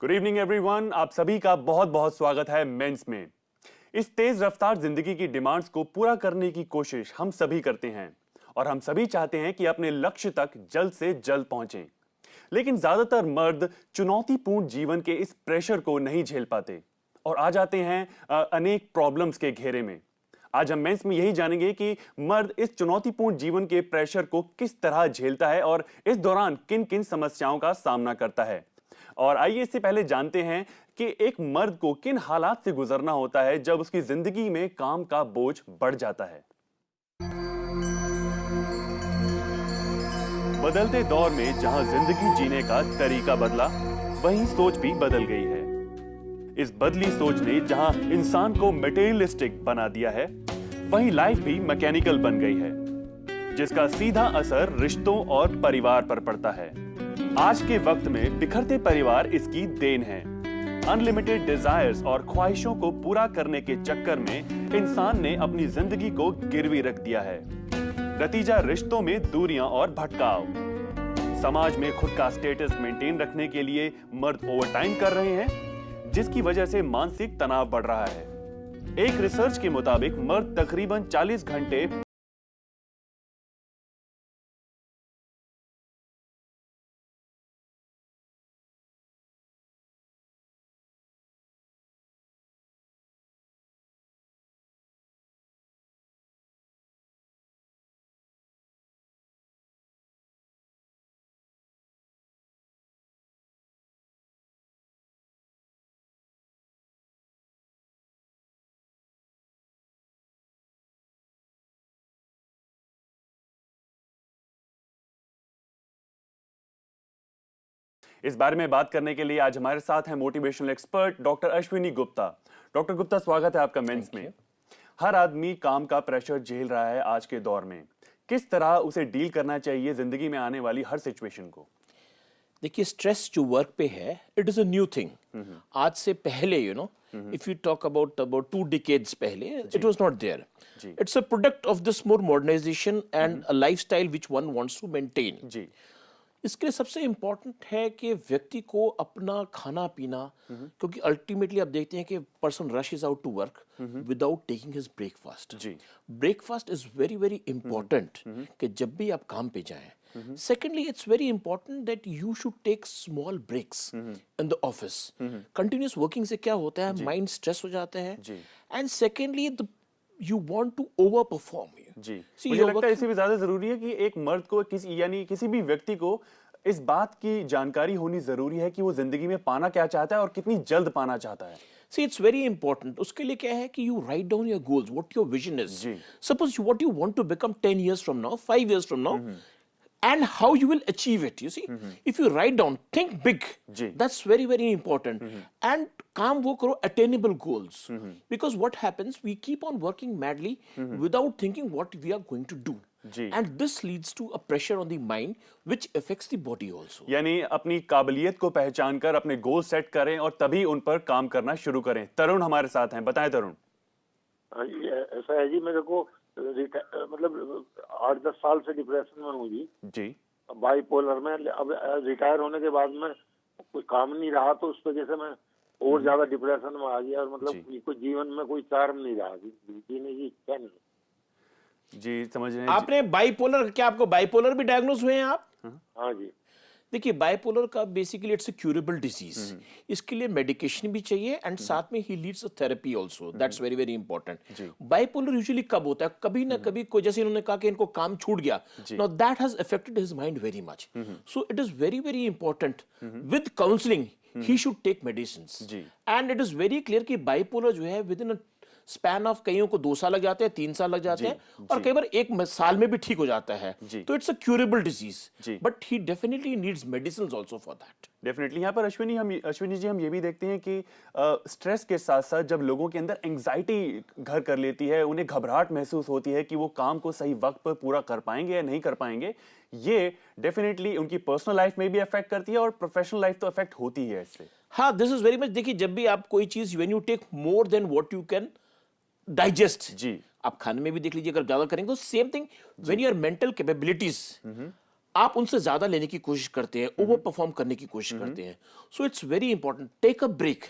Good evening everyone, आप सभी का बहुत बहुत स्वागत है मेंस में। इस तेज रफ्तार जिंदगी की डिमांड्स को पूरा करने की कोशिश हम सभी करते हैं और हम सभी चाहते हैं कि अपने लक्ष्य तक जल्द से जल्द पहुंचें। लेकिन ज्यादातर मर्द चुनौतीपूर्ण जीवन के इस प्रेशर को नहीं झेल पाते और आ जाते हैं अनेक प्रॉब्लम्स के घेरे में। आज हम मेंस में यही जानेंगे कि मर्द इस चुनौतीपूर्ण जीवन के प्रेशर को किस तरह झेलता है और इस दौरान किन किन समस्याओं का सामना करता है। और आइए इससे पहले जानते हैं कि एक मर्द को किन हालात से गुजरना होता है जब उसकी जिंदगी में काम का बोझ बढ़ जाता है। बदलते दौर में जहां जिंदगी जीने का तरीका बदला, वहीं सोच भी बदल गई है। इस बदली सोच ने जहां इंसान को मटेरियलिस्टिक बना दिया है, वहीं लाइफ भी मैकेनिकल बन गई है, जिसका सीधा असर रिश्तों और परिवार पर पड़ता है। आज के वक्त में बिखरते परिवार इसकी देन है। अनलिमिटेड डिजायर्स और ख्वाहिशों को पूरा करने के चक्कर में इंसान ने अपनी जिंदगी को गिरवी रख दिया है। नतीजा रिश्तों में दूरियां और भटकाव। समाज में खुद का स्टेटस मेंटेन रखने के लिए मर्द ओवरटाइम कर रहे हैं, जिसकी वजह से मानसिक तनाव बढ़ रहा है। एक रिसर्च के मुताबिक मर्द तकरीबन 40 घंटे इस बारे में बात करने के लिए आज हमारे साथ हैं motivational expert doctor Ashwini Gupta. Doctor Gupta, स्वागत है आपका मेंस में। हर आदमी काम का प्रेशर झेल रहा है आज के दौर में। किस तरह उसे डील करना चाहिए जिंदगी में आने वाली हर सिचुएशन को? देखिए, स्ट्रेस जो वर्क पे है, it is a new thing. आज से पहले if you talk about 2 decades पहले, it was not there. It's a product of this more modernization and a lifestyle which one wants to maintain. जी, इसके लिए सबसे इंपॉर्टेंट है कि व्यक्ति को अपना खाना पीना, क्योंकि अल्टीमेटली आप देखते हैं कि person rush is out to work without taking his breakfast. जी, breakfast is very very important कि जब भी आप काम पे जाएं। Secondly, it's very important that you should take small breaks in the office. Continuous working से क्या होता है, माइंड स्ट्रेस हो जाता है। And secondly, you want to overperform. जी। मुझे लगता है इसी भी ज्यादा जरूरी है कि एक मर्द को किसी भी व्यक्ति को इस बात की जानकारी होनी जरूरी है कि वो जिंदगी में पाना क्या चाहता है और कितनी जल्द पाना चाहता है। See, it's very important. उसके लिए क्या है कि you write down your goals, what your vision is. Suppose what you want to become 10 years from now, 5 years from now, and how you will achieve it. You see, if you write down, think big. That's very very important. And काम वो करो attainable goals. Because what happens, we keep on working madly without thinking what we are going to do. And this leads to a pressure on the mind which affects the body also. यानी अपनी काबिलियत को पहचान कर अपने goal set करें और तभी उन पर काम करना शुरू करें। तरुण हमारे साथ हैं, बताएं तरुण। ऐसा है जी, मेरे को मतलब 8-10 साल से डिप्रेशन में हूँ जी। बाइपोलर में। अब रिटायर होने के बाद में कोई काम नहीं रहा, तो उस वजह से मैं और ज्यादा डिप्रेशन में आ गया और मतलब कोई जीवन में कोई चार्म नहीं रहा, जीने की इच्छा नहीं। जी, समझ रहे हैं। आपने बाइपोलर, क्या आपको बाइपोलर भी डायग्नोज हुए हैं आप? हाँ जी। देखिए, बाइपोलर का basically it's a curable disease. इसके लिए मेडिकेशन भी चाहिए एंड साथ में ही leads a therapy also. That's very very important. Bipolar usually कब होता है? कभी ना कभी कोई, जैसे इन्होंने कहा कि इनको काम छूट गया, now that has affected his mind very much. So it is very very important with counselling he should take medicines. And it is very clear कि बाइपोलर जो है विद इन स्पैन ऑफ, कईयों को 2 साल लग जाते हैं, 3 साल लग जाते हैं, और कई बार 1 साल में भी ठीक हो जाता है। तो it's a curable disease, but he definitely needs medicines also for that. Definitely. यहाँ पर अश्विनी जी हम ये भी देखते हैं कि स्ट्रेस के साथ साथ जब लोगों के अंदर एंग्जाइटी घर कर लेती है, उन्हें घबराहट महसूस होती है कि वो काम को सही वक्त पर पूरा कर पाएंगे या नहीं कर पाएंगे, ये डेफिनेटली उनकी पर्सनल लाइफ में भी अफेक्ट करती है और प्रोफेशनल लाइफ तो अफेक्ट होती है इससे। हाँ, दिस इज वेरी मच। देखिए, जब भी आप कोई चीज, when you take more than what you can digest, जी, आप खाने में भी देख लीजिए, अगर ज्यादा करेंगे तो same thing when your mental capabilities आप उनसे ज्यादा लेने की कोशिश करते हैं, ओवर परफॉर्म करने की कोशिश करते हैं. So it's very important, take a break,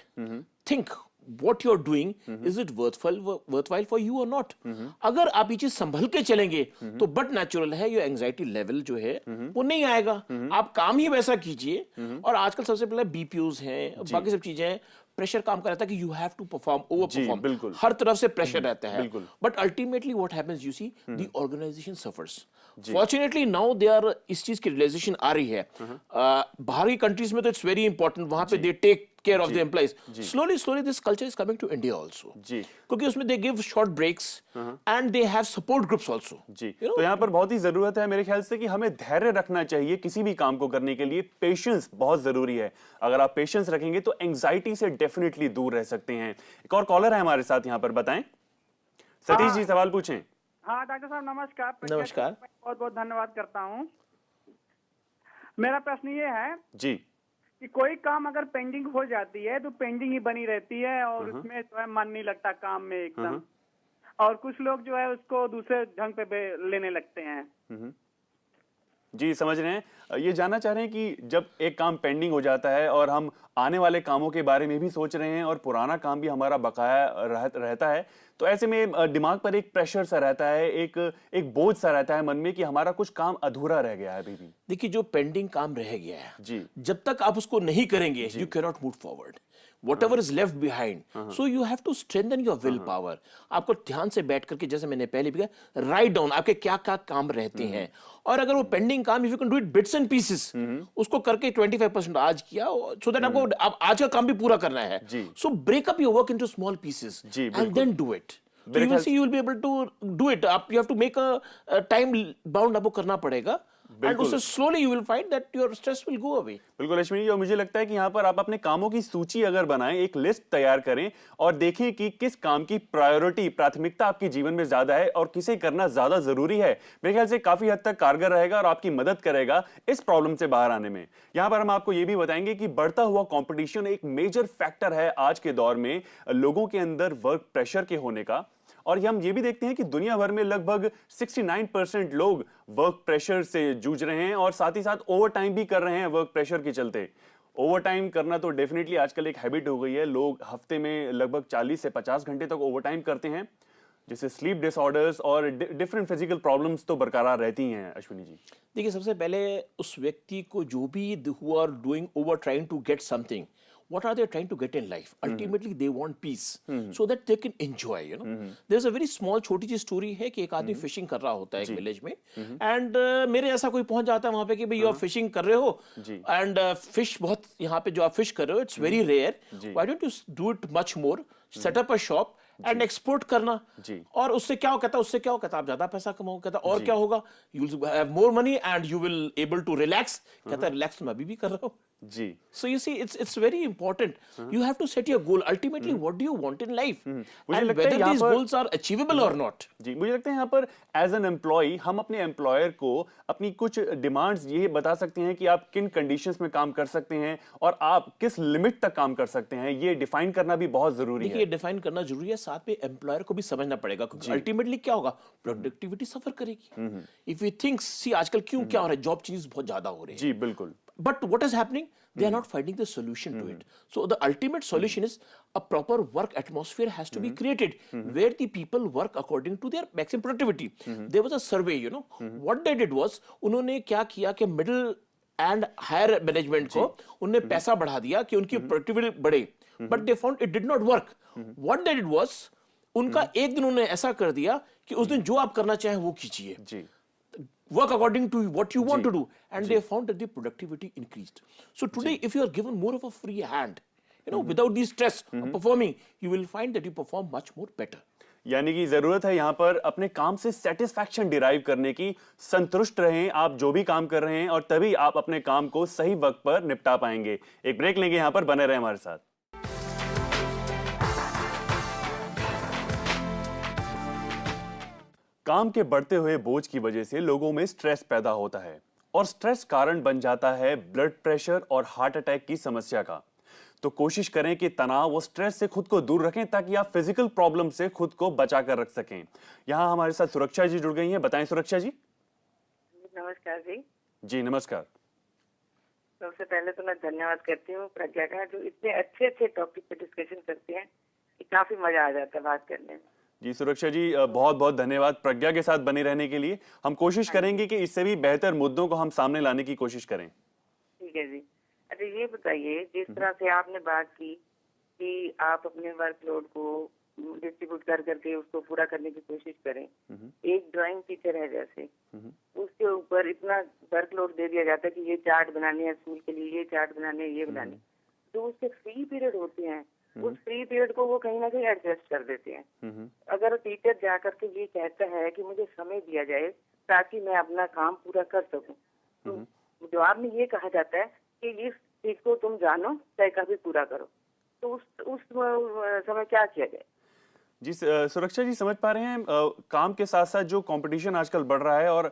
think what you're doing, is it worthwhile for you or not. अगर आप ये चीज संभल के चलेंगे तो बट नेचुरल है, ये एंजाइटी लेवल जो है वो नहीं आएगा. आप काम ही वैसा कीजिए. और आजकल सबसे पहले बीपीओज हैं, बाकी सब चीजें हैं, प्रेशर काम कर रहता है कि you have to perform, over perform, हर तरफ से प्रेशर रहता है. But ultimately what happens, you see the organization suffers. Fortunately now they are, इस चीज की रियलाइजेशन आ रही है. बाहरी कंट्रीज में तो इट्स वेरी इंपॉर्टेंट, वहां पे they take care of the employees. Slowly this culture is coming to India also, क्योंकि उसमें they give short breaks and they have support groups also. तो यहाँ पर बहुत ही जरूरत है मेरे ख्याल से कि हमें धैर्य रखना चाहिए किसी भी काम को करने के लिए. पेशेंस बहुत जरूरी है. अगर आप पेशेंस रखेंगे तो एंजाइटी से डेफिनेटली दूर रह सकते हैं. एक और कॉलर है हमारे साथ यहाँ पर, बताएं. सतीश जी, सवाल पूछें. हाँ डॉक्टर साहब नमस्कार. नमस्कार. बहुत बहुत धन्यवाद करता हूँ. मेरा प्रश्न ये है जी कि कोई काम अगर पेंडिंग हो जाती है तो पेंडिंग ही बनी रहती है और उसमें जो है मन नहीं लगता काम में एकदम, और कुछ लोग जो है उसको दूसरे ढंग पे लेने लगते हैं. जी, समझ रहे हैं. ये जानना चाह रहे हैं कि जब एक काम पेंडिंग हो जाता है और हम आने वाले कामों के बारे में भी सोच रहे हैं और पुराना काम भी हमारा बकाया रहता है, तो ऐसे में दिमाग पर एक प्रेशर सा रहता है, एक बोझ सा रहता है मन में कि हमारा कुछ काम अधूरा रह गया है अभी भी. देखिए, जो पेंडिंग काम रह गया है जी, जब तक आप उसको नहीं करेंगे, you can not move forward. whatever is left behind, so you have to strengthen your will power. आपको ध्यान से बैठ करके, जैसे मैंने पहले भी कहा, राइट डाउन आपके क्या क्या काम रहते हैं, और अगर वो पेंडिंग काम, if you can do it bits and pieces, उसको करके 25% आज किया, सो दैट आपको आज का काम भी पूरा करना है. So break up your work into small pieces and then do it. You will see, you will be able to do it. You have to make a time bound, आपको करना पड़ेगा. And उससे slowly you will find that your stress will go away. बिल्कुल अश्विनी जी, और मुझे लगता है कि यहाँ पर आप अपने कामों की सूची अगर बनाएं, एक लिस्ट तैयार करें और देखें कि किस काम की प्राथमिकता आपके जीवन में ज्यादा है और किसे करना ज्यादा जरूरी है, मेरे ख्याल से काफी हद तक कारगर रहेगा और आपकी मदद करेगा इस प्रॉब्लम से बाहर आने में. यहाँ पर हम आपको ये भी बताएंगे कि बढ़ता हुआ कॉम्पिटिशन एक मेजर फैक्टर है आज के दौर में लोगों के अंदर वर्क प्रेशर के होने का. और हम ये भी देखते हैं कि दुनिया भर में लगभग 69% लोग वर्क प्रेशर से जूझ रहे हैं और साथ ही साथ ओवर टाइम भी कर रहे हैं वर्क प्रेशर के चलते. ओवर टाइम करना तो डेफिनेटली आजकल एक हैबिट हो गई है. लोग हफ्ते में लगभग 40 से 50 घंटे तक ओवर टाइम करते हैं, जिससे स्लीप डिसऑर्डर्स और डिफरेंट फिजिकल प्रॉब्लम्स तो बरकरार रहती हैं. अश्विनी जी, देखिए, सबसे पहले उस व्यक्ति को, जो भी who are doing over trying to get something, what are they trying to get in life? Ultimately they want peace, so that they can enjoy, you know. There's a very small, छोटी सी story है कि एक आदमी fishing कर रहा होता है एक विलेज में, एंड मेरे ऐसा कोई पहुंच जाता है वहां पे कि भाई आप फिशिंग कर रहे हो एंड फिश बहुत, यहाँ पे जो आप फिश कर रहे हो it's very rare, why don't you do it much more, set up a shop and export करना. और उससे क्या कहता है, उससे क्या कहता है, आप ज्यादा पैसा कमाओ. कहता और क्या होगा, you will have more money and you will able to relax. कहता है रिलैक्स मैं अभी भी कर रहा हूँ. जी, so you see, it's very important. You have to set your goal. Ultimately, what do you want in life, and whether these goals are achievable or not. जी, मुझे लगता है यहाँ पर एज एन एम्प्लॉय हम अपने एम्प्लॉयर को अपनी कुछ डिमांड्स ये बता सकते हैं कि आप किन कंडीशंस में काम कर सकते हैं और आप किस लिमिट तक काम कर सकते हैं. ये डिफाइन करना भी बहुत जरूरी है. देखिए, डिफाइन करना जरूरी है, साथ में एम्प्लॉयर को भी समझना पड़ेगा, क्योंकि अल्टीमेटली क्या होगा, प्रोडक्टिविटी सफर करेगी. इफ यू थिंक, सी आजकल क्यों क्या हो रहा है, जॉब चेंजेस बहुत ज्यादा हो रहे हैं. जी बिल्कुल. But what is happening? They are not finding the solution to it. So the ultimate solution is a proper work atmosphere has to be created where the people work according to their maximum productivity. There was a survey, you know. What they did was, उन्होंने क्या किया कि middle and higher management को उन्होंने पैसा बढ़ा दिया कि उनकी productivity बढ़े. But they found it did not work. What they did was, उनका एक दिन उन्होंने ऐसा कर दिया कि उस दिन जो आप करना चाहें वो कीजिए. जी. Work according to what you want to do, and they found that the productivity increased. So today, if you are given more of a free hand, you know, without the stress of performing, you will find that you perform much more better. यानी कि जरूरत है यहाँ पर अपने काम से satisfaction derive करने की. संतुष्ट रहें आप जो भी काम कर रहे हैं, और तभी आप अपने काम को सही वक्त पर निपटा पाएंगे. एक ब्रेक लेंगे, यहाँ पर बने रहें हमारे साथ. काम के बढ़ते हुए बोझ की वजह से लोगों में स्ट्रेस पैदा होता है, और स्ट्रेस कारण बन जाता है ब्लड प्रेशर और हार्ट अटैक की समस्या का. तो कोशिश करें कि तनाव और स्ट्रेस से खुद को दूर रखें ताकि आप फिजिकल प्रॉब्लम से खुद को बचा कर रख सकें. यहाँ हमारे साथ सुरक्षा जी जुड़ गई हैं. बताएं सुरक्षा जी. नमस्कार जी. जी नमस्कार। सबसे पहले तो मैं धन्यवाद करती हूँ प्रज्ञा का, जो इतने अच्छे अच्छे टॉपिक पे डिस्कशन करती हैं कि काफी मजा आ जाता है बात करने में। जी सुरक्षा जी, बहुत बहुत धन्यवाद प्रज्ञा के साथ बने रहने के लिए। हम कोशिश करेंगे कि इससे भी बेहतर मुद्दों को हम सामने लाने की कोशिश करें। ठीक है जी। अच्छा ये बताइए, जिस तरह से आपने बात की कि आप अपने वर्कलोड को डिस्ट्रीब्यूट कर करके उसको पूरा करने की कोशिश करें। एक ड्राइंग टीचर है जैसे, उसके ऊपर इतना वर्कलोड दे दिया जाता है कि ये चार्ट बनाने हैं स्कूल के लिए, ये चार्ट बनाने हैं, ये बनाने। तो उसके फ्री पीरियड होते हैं, उस फ्री पीरियड को वो कहीं ना कहीं एडजस्ट कर देते हैं। अगर टीचर जाकर के ये कहता है कि मुझे समय दिया जाए ताकि मैं अपना काम पूरा कर सकूं, तो जवाब में ये कहा जाता है कि इस चीज को तुम जानो चाहे कभी पूरा करो। तो उस समय क्या किया जाए? जी सुरक्षा जी, समझ पा रहे हैं काम के साथ साथ जो कंपटीशन आजकल बढ़ रहा है और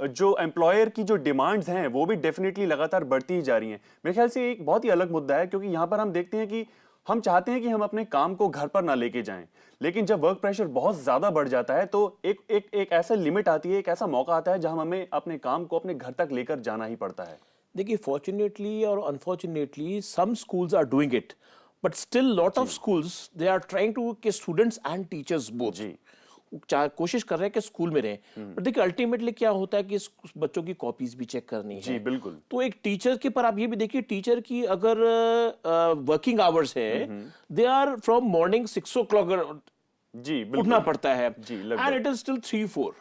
जो एम्प्लॉयर की जो डिमांड्स हैं वो भी डेफिनेटली लगातार बढ़ती ही जा रही हैं। मेरे ख्याल से एक बहुत ही अलग मुद्दा है, क्योंकि यहाँ पर हम देखते हैं कि हम चाहते हैं कि हम अपने काम को घर पर ना लेके जाएं, लेकिन जब वर्क प्रेशर बहुत ज्यादा बढ़ जाता है तो एक ऐसा लिमिट आती है, एक ऐसा मौका आता है जहां हमें अपने काम को अपने घर तक लेकर जाना ही पड़ता है। देखिए, फॉर्चुनेटली और unfortunately some schools are doing it, but still lot of schools they are trying to के स्टूडेंट्स एंड टीचर्स बोथ कोशिश कर रहे हैं कि स्कूल में रहें। पर देखिए अल्टीमेटली क्या होता है कि बच्चों की कॉपीज भी चेक करनी है। जी बिल्कुल। तो एक टीचर के पर आप ये भी देखिए, टीचर की अगर वर्किंग आवर्स है, they are from morning 6 o'clock जी उठना पड़ता है, and it is still 3-4।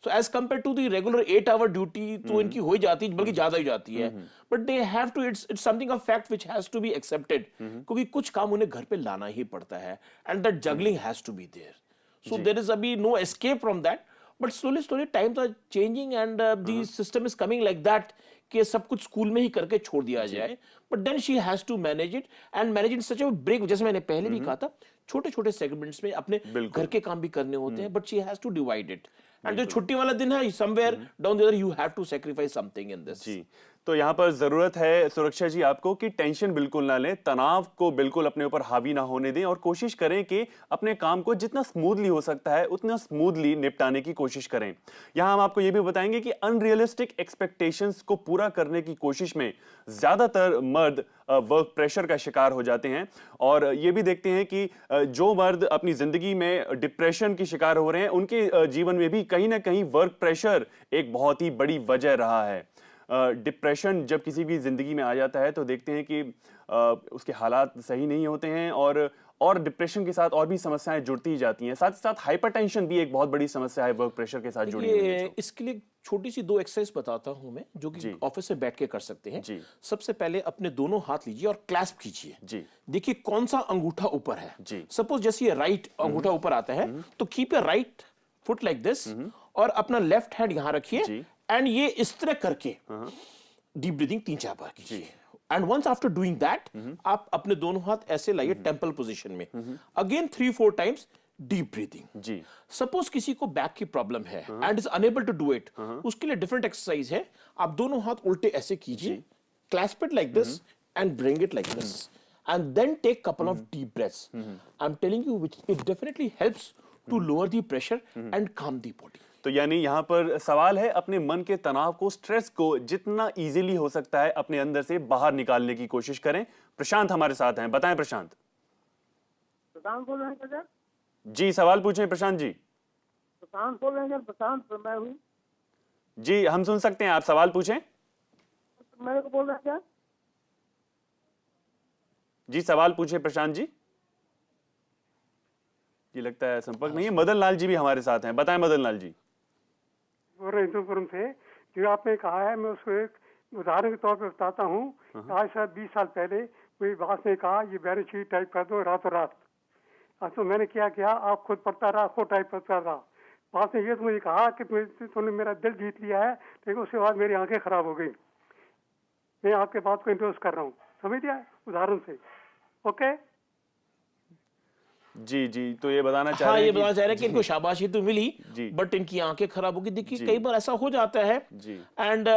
So as compare to the regular 8-hour duty तो इनकी हो ही जाती है, बल्कि ज्यादा ही जाती है। But they have to, it's something of fact which has to be accepted, क्योंकि कुछ काम उन्हें घर पे लाना ही पड़ता है, and that juggling has to be there. So there is no escape from that, but slowly times are changing and the system is coming like that कि सब कुछ स्कूल में ही करके छोड़ दिया जाए। But then she has to manage it and manage it such a break, जैसे मैंने पहले भी कहा था, छोटे छोटे सेगमेंट्स में अपने घर के काम भी करने होते हैं, but she has to divide it. And जो छुट्टी वाला दिन है, somewhere down the other you have to sacrifice something in this. जी, तो यहाँ पर जरूरत है सुरक्षा जी आपको कि टेंशन बिल्कुल ना लें, तनाव को बिल्कुल अपने ऊपर हावी ना होने दें और कोशिश करें कि अपने काम को जितना स्मूथली हो सकता है उतना स्मूथली निपटाने की कोशिश करें। यहाँ हम आपको ये भी बताएंगे कि अनरियलिस्टिक एक्सपेक्टेशंस को पूरा करने की कोशिश में ज्यादातर मर्द वर्क प्रेशर का शिकार हो जाते हैं, और ये भी देखते हैं कि जो मर्द अपनी जिंदगी में डिप्रेशन की शिकार हो रहे हैं उनके जीवन में भी कहीं ना कहीं वर्क प्रेशर एक बहुत ही बड़ी वजह रहा है। डिप्रेशन जब किसी की जिंदगी में आ जाता है तो देखते हैं कि उसके हालात सही नहीं होते हैं, और डिप्रेशन के साथ और भी समस्याएं जुड़ती ही जाती हैं। साथ ही साथ हाइपरटेंशन भी एक बहुत बड़ी समस्या है वर्क प्रेशर के साथ जुड़ी हुई है। इसके लिए छोटी सी 2 एक्सरसाइज बताता हूं मैं, जो कि ऑफिस में बैठ के कर सकते हैं। सबसे पहले अपने दोनों हाथ लीजिए और क्लैस्प कीजिए। देखिए कौन सा अंगूठा ऊपर है। सपोज जैसे ये राइट अंगूठा ऊपर आता है तो keep your right foot like this, और अपना लेफ्ट हैंड यहां रखिए, एंड ये इस तरह करके डीप ब्रीदिंग 3-4 बार कीजिए। And once after doing that आप अपने दोनों हाथ ऐसे लाइए टेंपल पोजीशन में, again 3-4 times deep breathing. Suppose किसी को बैक की प्रॉब्लम है and is unable to do it, उसके लिए डिफरेंट एक्सरसाइज है। आप दोनों हाथ उल्टे ऐसे कीजिए, clasp it like this and bring it like this, and then take couple of deep breaths. I'm telling you, which it definitely helps to lower the pressure and calm the body. तो यानी यहाँ पर सवाल है अपने मन के तनाव को, स्ट्रेस को जितना इजीली हो सकता है अपने अंदर से बाहर निकालने की कोशिश करें। प्रशांत हमारे साथ हैं, बताएं प्रशांत। प्रशांत बोल रहे हैं सर? जी सवाल पूछें प्रशांत जी। प्रशांत बोल रहे हैं? प्रशांत मैं हूँ जी, हम सुन सकते हैं, आप सवाल पूछें। मेरे को बोल रहे हैं क्या? जी सवाल पूछे प्रशांत जी। जी लगता है संपर्क नहीं है। मदन लाल जी भी हमारे साथ हैं, बताएं मदन लाल जी। हिंदुपुरम से जो आपने कहा है मैं उसको एक उदाहरण के तौर पर बताता हूँ। आज से 20 साल पहले कोई बात ने कहा ये बैलेंस शीट टाइप कर दो रातों रात। तो मैंने क्या किया, आप खुद पढ़ता रहा, खुद टाइप करता रहा। बात ने ये तो मुझे कहा कि तुमने मेरा दिल जीत लिया है, लेकिन उसके बाद मेरी आंखें खराब हो गई। मैं आपके बात को इंट्रोड्यूस कर रहा हूँ, समझ लिया उदाहरण से। ओके जी जी, तो ये बताना चाह हाँ, रहे हैं ये बताना चाह रहे हैं कि इनको शाबाशी तो मिली, बट इनकी आंखें खराब होगी। देखिए कई बार ऐसा हो जाता है। एंड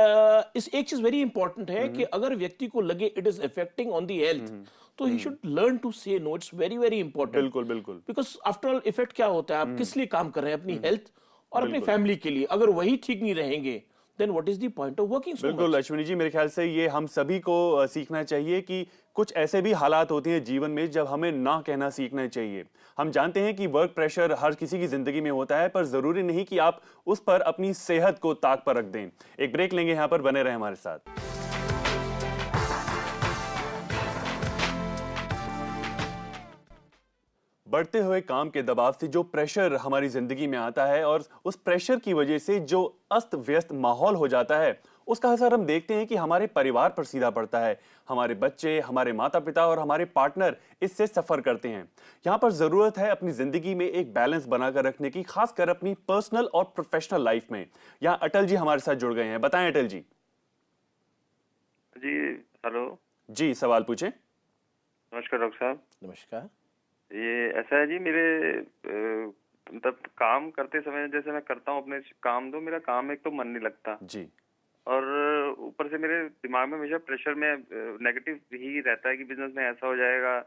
इस एक चीज वेरी इंपॉर्टेंट है कि अगर व्यक्ति को लगे it is effecting on the health, तो he should learn to say no. It's very very important. बिल्कुल बिल्कुल। बिकॉज आफ्टर ऑल इफेक्ट क्या होता है, आप किस लिए काम कर रहे हैं? अपनी हेल्थ और अपनी फैमिली के लिए। अगर वही ठीक नहीं रहेंगे then what is the point of working so बिल्कुल much? अश्विनी जी, मेरे ख्याल से ये हम सभी को सीखना चाहिए कि कुछ ऐसे भी हालात होते हैं जीवन में जब हमें ना कहना सीखना चाहिए। हम जानते हैं कि वर्क प्रेशर हर किसी की जिंदगी में होता है, पर जरूरी नहीं कि आप उस पर अपनी सेहत को ताक पर रख दें। एक ब्रेक लेंगे, यहाँ पर बने रहें हमारे साथ। बढ़ते हुए काम के दबाव से जो प्रेशर हमारी जिंदगी में आता है और उस प्रेशर की वजह से जो अस्त व्यस्त माहौल हो जाता है, उसका असर हम देखते हैं कि हमारे परिवार पर सीधा पड़ता है। हमारे बच्चे, हमारे माता पिता और हमारे पार्टनर इससे सफर करते हैं। यहाँ पर जरूरत है अपनी जिंदगी में एक बैलेंस बनाकर रखने की, खासकर अपनी पर्सनल और प्रोफेशनल लाइफ में। यहाँ अटल जी हमारे साथ जुड़ गए हैं। बताएं अटल जी। जी हेलो जी, सवाल पूछें। नमस्कार डॉक्टर साहब। नमस्कार। ये ऐसा है जी, मेरे मतलब काम करते समय जैसे मैं करता हूँ अपने काम, तो मेरा काम एक तो मन नहीं लगता जी। और ऊपर से मेरे दिमाग में हमेशा प्रेशर में नेगेटिव ही रहता है कि बिजनेस में ऐसा हो जाएगा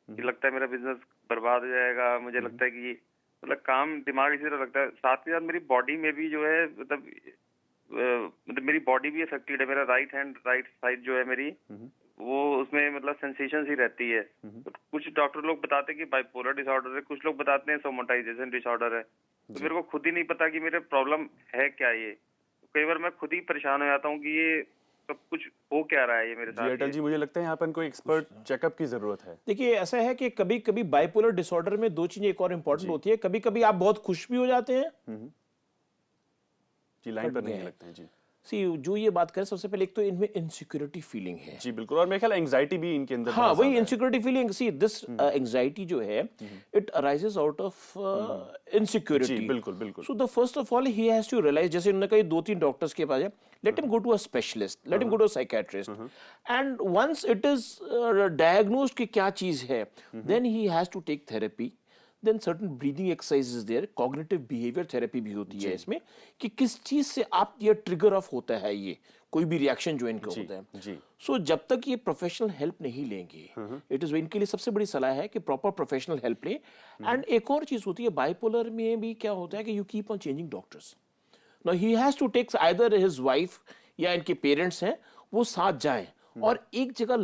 कि लगता है मेरा बिजनेस बर्बाद हो जाएगा। मुझे लगता है कि मतलब काम दिमाग इसी तरह लगता है। साथ के साथ मेरी बॉडी में भी जो है मतलब मेरी बॉडी भी अफेक्टेड है। मेरा राइट साइड जो है मेरी, वो उसमें मतलब सेंसेशंस ही रहती है। तो कुछ डॉक्टर लोग बताते हैं कि बाइपोलर डिसऑर्डर है, कुछ लोग बताते हैं सोमेटाइजेशन डिसऑर्डर है। तो मेरे को खुद ही नहीं पता कि मेरे प्रॉब्लम है क्या। ये कई बार मैं खुद ही परेशान हो जाता हूँ कि ये सब कुछ हो क्या रहा है ये मेरे साथ। जी अटल जी, मुझे लगता है यहाँ पर कोई एक्सपर्ट चेकअप की जरूरत है। देखिए, ऐसा है कि कभी कभी बाइपोलर डिसऑर्डर में दो चीजें एक और इंपॉर्टेंट होती है। कभी कभी आप बहुत खुश भी हो जाते हैं। जी, लाइन पर नहीं लगते हैं जी। सी जो ये बात करें, सबसे पहले एक तो इनमें इनसिक्योरिटी फीलिंग है। जी बिल्कुल, और मेरे ख्याल एंजाइटी भी इनके अंदर हाँ, बहुत वही ज्यादा है। Insecurity feeling. See this anxiety जो है, it arises out of insecurity. जी बिल्कुल बिल्कुल। So the first of all he has to realize, जैसे उन्होंने कहा 2-3 डॉक्टर्स के पास है, let him go to a specialist, let him go to a psychiatrist, and once it is diagnosed कि क्या चीज है, then he has to take therapy. Then certain breathing exercises there, cognitive behaviour therapy भी होती है इसमें, कि किस चीज से आप ये ट्रिगर ऑफ होता है, ये कोई भी रिएक्शन जो इनका होता है। जी। सो जब तक ये प्रोफेशनल हेल्प नहीं लेंगे, इट इज इनके लिए सबसे बड़ी सलाह है कि प्रॉपर प्रोफेशनल हेल्प लें। एंड एक और चीज होती है बाइपोलर में भी, क्या होता है कि you keep on changing doctors. Now he has to take either his wife या इनके पेरेंट्स हैं, वो साथ जाएं और एक जगह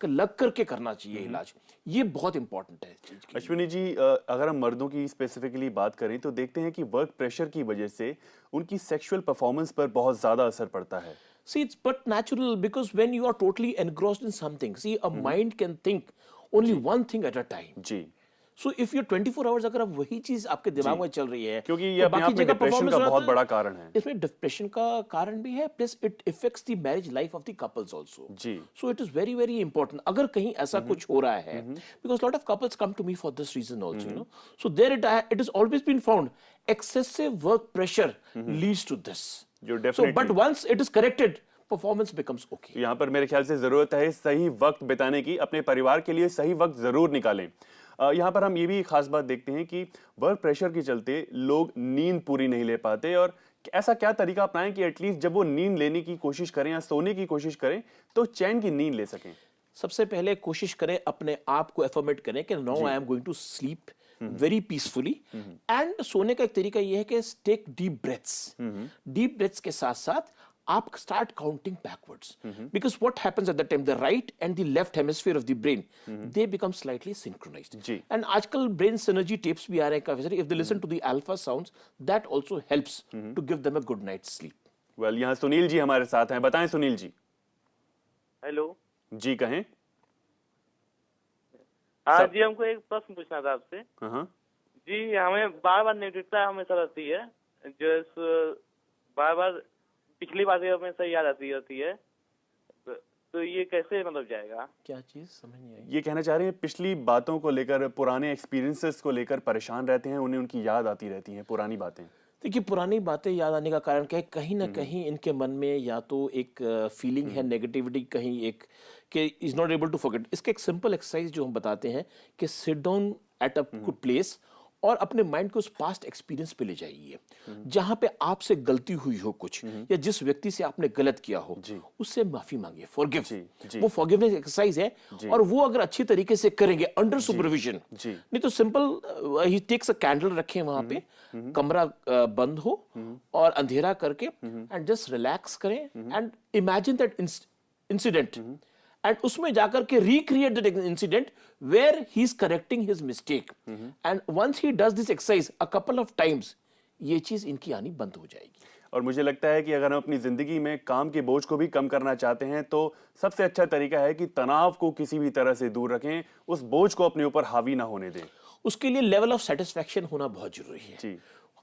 लग करके करना चाहिए इलाज। ये बहुत इंपॉर्टेंट है चीज की। अश्विनी जी, अगर हम मर्दों की स्पेसिफिकली बात करें तो देखते हैं कि वर्क प्रेशर की वजह से उनकी सेक्सुअल परफॉर्मेंस पर बहुत ज्यादा असर पड़ता है। See, it's but natural because when you are totally engrossed in something, see, a mind can think only one thing at a time. Ji. So if you're 24 hours अगर अब वही चीज आपके दिमाग में चल रही है, क्योंकि ये तो अपने बाकी आप में जगह डिप्रेशन performance का हो बहुत जाता बड़ा कारण है। इसमें डिप्रेशन का कारण भी है, plus it affects the marriage life of the couples also. जी। So it is very very important. अगर कहीं ऐसा कुछ हो रहा है, because lot of couples come to me for this reason also, you know, so there it is always been found excessive work pressure leads to this. So but once it is corrected, performance becomes okay. यहाँ पर मेरे ख्याल से जरूरत है सही वक्त बिताने की, अपने परिवार के लिए सही वक्त जरूर निकालें। यहाँ पर हम ये भी खास बात देखते हैं कि वर्क प्रेशर के चलते लोग नींद पूरी नहीं ले पाते, और ऐसा क्या तरीका अपनाएं कि एटलीस्ट जब वो नींद लेने की कोशिश करें या सोने की कोशिश करें तो चैन की नींद ले सकें। सबसे पहले कोशिश करें, अपने आप को एफर्मेट करें कि now I am going to sleep very peacefully. And सोने का एक तरीका यह है कि take deep breaths. Deep breaths के साथ साथ आप start counting backwards, because what happens at that time, the right and the left hemisphere of the brain, they become slightly synchronised. And आजकल ब्रेन सिनर्जी टेप्स भी आ रहे हैं काफी सारे। If they listen to the alpha sounds, that also helps to give them a good night sleep. Well, यहाँ सुनील जी हमारे साथ हैं। बताएं सुनील जी। हेलो जी, कहें। हाँ जी, हमको एक प्रश्न पूछना था आपसे। जी, हमें बार बार नेगेटिवता हमेशा रहती है, जो बार बार पिछली बातें हमेशा याद आती रहती है, तो ये कैसे मतलब जाएगा? क्या चीज समझ नहीं आई? ये कहना चाह रहे हैं पिछली बातों को लेकर, पुराने एक्सपीरियंसेस को लेकर परेशान रहते हैं, उन्हें उनकी याद आती रहती है, पुरानी बातें। देखिए, पुरानी बातें याद आने का कारण क्या है? कहीं ना कहीं इनके मन में या तो एक फीलिंग है नेगेटिविटी, कहीं एक कि is not able to forget. इसका एक सिंपल एक्सरसाइज जो हम बताते हैं कि sit down at a good place और अपने माइंड को उस पास्ट एक्सपीरियंस पे ले जाइए जहां पे आपसे गलती हुई हो कुछ या जिस व्यक्ति से आपने गलत किया हो उससे माफी मांगिए, फॉरगिव। वो फॉरगिवनेस एक्सरसाइज है और वो अगर अच्छी तरीके से करेंगे अंडर सुपरविजन, नहीं तो सिंपल ही टेक्स अ कैंडल रखें वहां पे, कमरा बंद हो और अंधेरा करके एंड जस्ट रिलैक्स करें and imagine that incident and उसमें जाकर के recreate that incident where he is correcting his mistake and once he does this exercise a couple of times ये चीज इनकी आनी बंद हो जाएगी। और मुझे लगता है कि अगर हम अपनी जिंदगी में काम के बोझ को भी कम करना चाहते हैं तो सबसे अच्छा तरीका है कि तनाव को किसी भी तरह से दूर रखें, उस बोझ को अपने ऊपर हावी ना होने दें। उसके लिए लेवल ऑफ सेटिस्फैक्शन होना बहुत जरूरी है जी।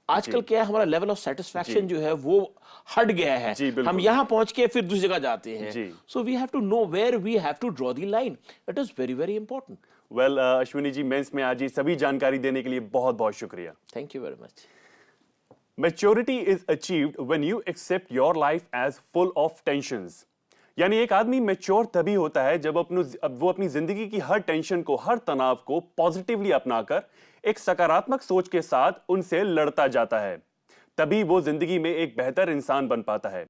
आजकल क्या है, हमारा लेवल ऑफ सेटिस्फैक्शन जो है वो हट गया है, हम यहां पहुंच के फिर दूसरी जगह जाते हैं। So we have to know where we have to draw the line, it is very very important. Well Ashwini ji, mains में आज ये सभी जानकारी देने के लिए बहुत बहुत शुक्रिया। Thank you very much. Maturity is achieved when you accept your life as full of tensions. यानी एक आदमी मैच्योर तभी होता है जब वो अपनी जिंदगी की हर टेंशन को, हर तनाव को पॉजिटिवली अपनाकर एक सकारात्मक सोच के साथ उनसे लड़ता जाता है। तभी वो जिंदगी में एक बेहतर इंसान बन पाता है।